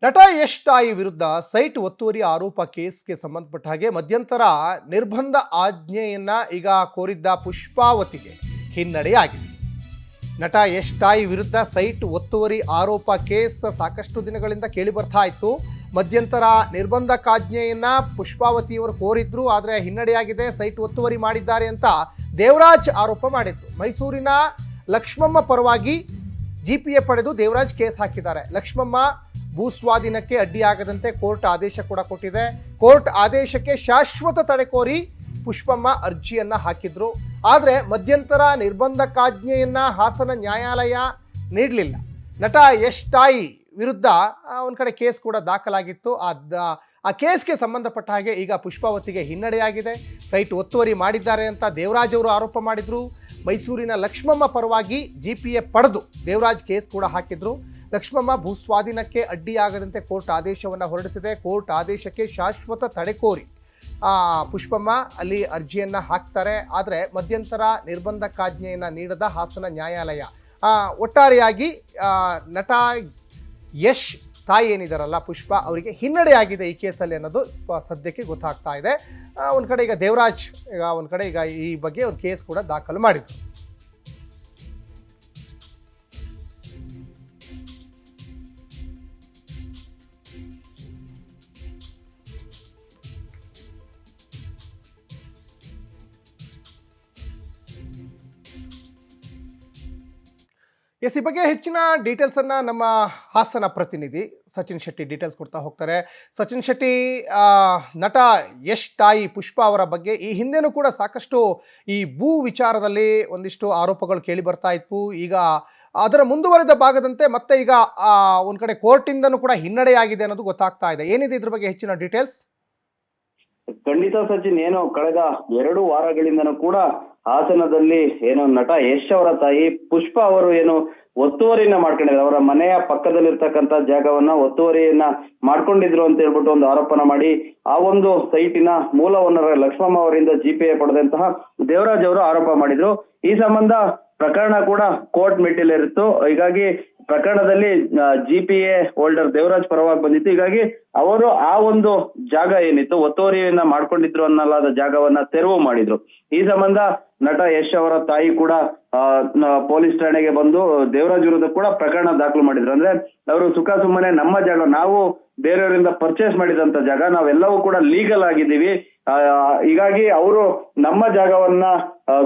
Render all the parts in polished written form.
ನಟ ಯಶ್ ತಾಯಿ ವಿರುದ್ಧ ಸೈಟ್ ಒತ್ತುವರಿ ಆರೋಪ ಕೇಸ್ಗೆ ಸಂಬಂಧಪಟ್ಟ ಹಾಗೆ ಮಧ್ಯಂತರ ನಿರ್ಬಂಧ ಆಜ್ಞೆಯನ್ನ ಈಗ ಕೋರಿದ್ದ ಪುಷ್ಪಾವತಿಗೆ ಹಿನ್ನಡೆಯಾಗಿದೆ. ನಟ ಯಶ್ ತಾಯಿ ವಿರುದ್ಧ ಸೈಟ್ ಒತ್ತುವರಿ ಆರೋಪ ಕೇಸ್ ಸಾಕಷ್ಟು ದಿನಗಳಿಂದ ಕೇಳಿ ಬರ್ತಾ ಇತ್ತು. ಮಧ್ಯಂತರ ನಿರ್ಬಂಧಕಾಜ್ಞೆಯನ್ನ ಪುಷ್ಪಾವತಿಯವರು ಕೋರಿದ್ರು, ಆದರೆ ಹಿನ್ನಡೆಯಾಗಿದೆ. ಸೈಟ್ ಒತ್ತುವರಿ ಮಾಡಿದ್ದಾರೆ ಅಂತ ದೇವರಾಜ್ ಆರೋಪ ಮಾಡಿದ್ರು. ಮೈಸೂರಿನ ಲಕ್ಷ್ಮಮ್ಮ ಪರವಾಗಿ ಜಿಪಿಎ ಪಡೆದು ದೇವರಾಜ್ ಕೇಸ್ ಹಾಕಿದ್ದಾರೆ. ಲಕ್ಷ್ಮಮ್ಮ ಭೂಸ್ವಾಧೀನಕ್ಕೆ ಅಡ್ಡಿಯಾಗದಂತೆ ಕೋರ್ಟ್ ಆದೇಶ ಕೂಡ ಕೊಟ್ಟಿದೆ. ಕೋರ್ಟ್ ಆದೇಶಕ್ಕೆ ಶಾಶ್ವತ ತಡೆ ಕೋರಿ ಪುಷ್ಪಮ್ಮ ಅರ್ಜಿಯನ್ನ ಹಾಕಿದ್ರು. ಆದರೆ ಮಧ್ಯಂತರ ನಿರ್ಬಂಧಕಾಜ್ಞೆಯನ್ನ ಹಾಸನ ನ್ಯಾಯಾಲಯ ನೀಡಲಿಲ್ಲ. ನಟ ಯಶ್ ತಾಯಿ ವಿರುದ್ಧ ಒಂದು ಕಡೆ ಕೇಸ್ ಕೂಡ ದಾಖಲಾಗಿತ್ತು. ಆ ಕೇಸ್ಗೆ ಸಂಬಂಧಪಟ್ಟ ಹಾಗೆ ಈಗ ಪುಷ್ಪಾವತಿಗೆ ಹಿನ್ನಡೆಯಾಗಿದೆ. ಸೈಟ್ ಒತ್ತುವರಿ ಮಾಡಿದ್ದಾರೆ ಅಂತ ದೇವರಾಜ್ ಅವರು ಆರೋಪ ಮಾಡಿದ್ರು. ಮೈಸೂರಿನ ಲಕ್ಷ್ಮಮ್ಮ ಪರವಾಗಿ ಜಿಪಿಎ ಪಡೆದು ದೇವರಾಜ್ ಕೇಸ್ ಕೂಡ ಹಾಕಿದ್ರು. ಲಕ್ಷ್ಮಮ್ಮ ಭೂಸ್ವಾಧೀನಕ್ಕೆ ಅಡ್ಡಿಯಾಗದಂತೆ ಕೋರ್ಟ್ ಆದೇಶವನ್ನು ಹೊರಡಿಸಿದೆ. ಕೋರ್ಟ್ ಆದೇಶಕ್ಕೆ ಶಾಶ್ವತ ತಡೆ ಕೋರಿ ಪುಷ್ಪಮ್ಮ ಅಲ್ಲಿ ಅರ್ಜಿಯನ್ನು ಹಾಕ್ತಾರೆ. ಆದರೆ ಮಧ್ಯಂತರ ನಿರ್ಬಂಧಕಾಜ್ಞೆಯನ್ನು ನೀಡದ ಹಾಸನ ನ್ಯಾಯಾಲಯ ಒಟ್ಟಾರೆಯಾಗಿ ನಟ ಯಶ್ ತಾಯಿ ಏನಿದಾರಲ್ಲ ಪುಷ್ಪ ಅವರಿಗೆ ಹಿನ್ನಡೆಯಾಗಿದೆ ಈ ಕೇಸಲ್ಲಿ ಅನ್ನೋದು ಸದ್ಯಕ್ಕೆ ಗೊತ್ತಾಗ್ತಾ ಇದೆ. ಒಂದು ಕಡೆ ಈಗ ದೇವರಾಜ್ ಒಂದು ಕಡೆ ಈಗ ಈ ಬಗ್ಗೆ ಒಂದು ಕೇಸ್ ಕೂಡ ದಾಖಲು ಮಾಡಿದ್ರು. ಎಸ್, ಈ ಬಗ್ಗೆ ಹೆಚ್ಚಿನ ಡೀಟೇಲ್ಸನ್ನು ನಮ್ಮ ಹಾಸನ ಪ್ರತಿನಿಧಿ ಸಚಿನ್ ಶೆಟ್ಟಿ ಡೀಟೇಲ್ಸ್ ಕೊಡ್ತಾ ಹೋಗ್ತಾರೆ. ಸಚಿನ್ ಶೆಟ್ಟಿ, ನಟ ಯಶ್ ತಾಯಿ ಪುಷ್ಪ ಅವರ ಬಗ್ಗೆ ಈ ಹಿಂದೆನೂ ಕೂಡ ಸಾಕಷ್ಟು ಈ ಭೂ ವಿಚಾರದಲ್ಲಿ ಒಂದಿಷ್ಟು ಆರೋಪಗಳು ಕೇಳಿ ಬರ್ತಾ ಇತ್ತು. ಈಗ ಅದರ ಮುಂದುವರೆದ ಭಾಗದಂತೆ ಮತ್ತೆ ಈಗ ಒಂದು ಕಡೆ ಕೋರ್ಟಿಂದನೂ ಕೂಡ ಹಿನ್ನಡೆಯಾಗಿದೆ ಅನ್ನೋದು ಗೊತ್ತಾಗ್ತಾ ಇದೆ. ಏನಿದೆ ಇದ್ರ ಬಗ್ಗೆ ಹೆಚ್ಚಿನ ಡೀಟೇಲ್ಸ್? ಖಂಡಿತ ಸಚಿನ್, ಏನು ಕಳೆದ 2 ವಾರಗಳಿಂದನೂ ಕೂಡ ಹಾಸನದಲ್ಲಿ ಏನು ನಟ ಯಶ್ ಅವರ ತಾಯಿ ಪುಷ್ಪ ಅವರು ಏನು ಒತ್ತುವರಿಯನ್ನ ಮಾಡ್ಕೊಂಡಿದ್ದಾರೆ. ಅವರ ಮನೆಯ ಪಕ್ಕದಲ್ಲಿರ್ತಕ್ಕಂಥ ಜಾಗವನ್ನ ಒತ್ತುವರಿಯನ್ನ ಮಾಡ್ಕೊಂಡಿದ್ರು ಅಂತ ಹೇಳ್ಬಿಟ್ಟು ಒಂದು ಆರೋಪನ ಮಾಡಿ ಆ ಒಂದು ಸೈಟಿನ ಮೂಲ ಓನರ್ ಲಕ್ಷ್ಮಮ್ಮ ಅವರಿಂದ ಜಿಪಿಎ ಪಡೆದಂತಹ ದೇವರಾಜ್ ಅವರು ಆರೋಪ ಮಾಡಿದ್ರು. ಈ ಸಂಬಂಧ ಪ್ರಕರಣ ಕೂಡ ಕೋರ್ಟ್ ಮೆಟ್ಟಿಲೇರಿತ್ತು. ಹೀಗಾಗಿ ಪ್ರಕರಣದಲ್ಲಿ ಜಿಪಿಎ ಹೋಲ್ಡರ್ ದೇವರಾಜ್ ಪರವಾಗಿ ಬಂದಿತ್ತು. ಹೀಗಾಗಿ ಅವರು ಆ ಒಂದು ಜಾಗ ಏನಿತ್ತು ಒತ್ತುವರಿಯನ್ನ ಮಾಡ್ಕೊಂಡಿದ್ರು ಅನ್ನಲಾದ ಜಾಗವನ್ನ ತೆರವು ಮಾಡಿದ್ರು. ಈ ಸಂಬಂಧ ನಟ ಯಶ್ ಅವರ ತಾಯಿ ಕೂಡ ಪೊಲೀಸ್ ಠಾಣೆಗೆ ಬಂದು ದೇವರಾಜ್ ವಿರುದ್ಧ ಕೂಡ ಪ್ರಕರಣ ದಾಖಲು ಮಾಡಿದ್ರು. ಅಂದ್ರೆ ಅವರು ಸುಖ ಸುಮ್ಮನೆ ನಮ್ಮ ಜಾಗ, ನಾವು ಬೇರೆಯವರಿಂದ ಪರ್ಚೇಸ್ ಮಾಡಿದಂತ ಜಾಗ, ನಾವೆಲ್ಲವೂ ಕೂಡ ಲೀಗಲ್ ಆಗಿದ್ದೀವಿ, ಹೀಗಾಗಿ ಅವರು ನಮ್ಮ ಜಾಗವನ್ನ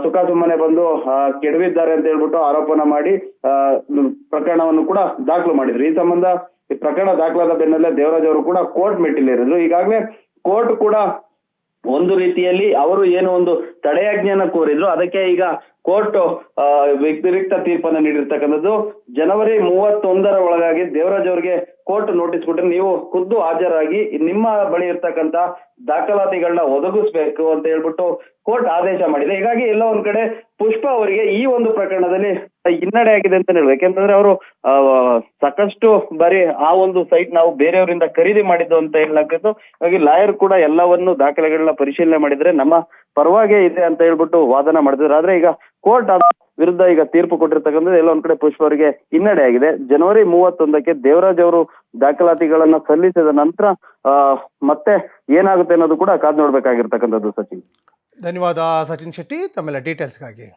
ಸುಖ ಸುಮ್ಮನೆ ಬಂದು ಕೆಡವಿದ್ದಾರೆ ಅಂತ ಹೇಳ್ಬಿಟ್ಟು ಆರೋಪನ ಮಾಡಿ ಪ್ರಕರಣವನ್ನು ಕೂಡ ದಾಖಲು ಮಾಡಿದ್ರು. ಈ ಸಂಬಂಧ ಈ ಪ್ರಕರಣ ದಾಖಲಾದ ಬೆನ್ನಲ್ಲೇ ದೇವರಾಜ್ ಅವರು ಕೂಡ ಕೋರ್ಟ್ ಮೆಟ್ಟಿಲೇರಿದ್ರು. ಈಗಾಗಲೇ ಕೋರ್ಟ್ ಕೂಡ ಒಂದು ರೀತಿಯಲ್ಲಿ ಅವರು ಏನು ಒಂದು ತಡೆಯಾಜ್ಞೆಯನ್ನ ಕೋರಿದ್ರು, ಅದಕ್ಕೆ ಈಗ ಕೋರ್ಟ್ ವ್ಯತಿರಿಕ್ತ ತೀರ್ಪನ್ನು ನೀಡಿರ್ತಕ್ಕಂಥದ್ದು. ಜನವರಿ 31ರ ಒಳಗಾಗಿ ದೇವರಾಜ್ ಅವರಿಗೆ ಕೋರ್ಟ್ ನೋಟಿಸ್ ಕೊಟ್ಟರೆ ನೀವು ಖುದ್ದು ಹಾಜರಾಗಿ ನಿಮ್ಮ ಬಳಿ ಇರ್ತಕ್ಕಂಥ ದಾಖಲಾತಿಗಳನ್ನ ಒದಗಿಸ್ಬೇಕು ಅಂತ ಹೇಳ್ಬಿಟ್ಟು ಕೋರ್ಟ್ ಆದೇಶ ಮಾಡಿದೆ. ಹೀಗಾಗಿ ಎಲ್ಲ ಒಂದ್ ಕಡೆ ಪುಷ್ಪ ಅವರಿಗೆ ಈ ಒಂದು ಪ್ರಕರಣದಲ್ಲಿ ಹಿನ್ನಡೆ ಆಗಿದೆ ಅಂತ ಹೇಳ್ಬೇಕು. ಯಾಕಂತಂದ್ರೆ ಅವರು ಸಾಕಷ್ಟು ಬಾರಿ ಆ ಒಂದು ಸೈಟ್ ನಾವು ಬೇರೆಯವರಿಂದ ಖರೀದಿ ಮಾಡಿದ್ದು ಅಂತ ಹೇಳಲಾಗಿತ್ತು. ಹಾಗಾಗಿ ಲಾಯರ್ ಕೂಡ ಎಲ್ಲವನ್ನು ದಾಖಲೆಗಳನ್ನ ಪರಿಶೀಲನೆ ಮಾಡಿದ್ರೆ ನಮ್ಮ ಪರವಾಗೇ ಇದೆ ಅಂತ ಹೇಳ್ಬಿಟ್ಟು ವಾದನ ಮಾಡಿದ್ರು. ಆದ್ರೆ ಈಗ ಕೋರ್ಟ್ ವಿರುದ್ಧ ಈಗ ತೀರ್ಪು ಕೊಟ್ಟಿರ್ತಕ್ಕಂಥದ್ದು ಎಲ್ಲ ಒಂದ್ ಕಡೆ ಪುಷ್ಪ ಅವರಿಗೆ ಹಿನ್ನಡೆ ಆಗಿದೆ. ಜನವರಿ 31ಕ್ಕೆ ದೇವರಾಜ್ ಅವರು ದಾಖಲಾತಿಗಳನ್ನ ಸಲ್ಲಿಸಿದ ನಂತರ ಮತ್ತೆ ಏನಾಗುತ್ತೆ ಅನ್ನೋದು ಕೂಡ ಕಾದ್ ನೋಡ್ಬೇಕಾಗಿರ್ತಕ್ಕಂಥದ್ದು. ಸಚಿನ್, ಧನ್ಯವಾದ ಸಚಿನ್ ಶೆಟ್ಟಿ ತಮ್ಮೆಲ್ಲ ಡೀಟೇಲ್ಸ್ಗಾಗಿ.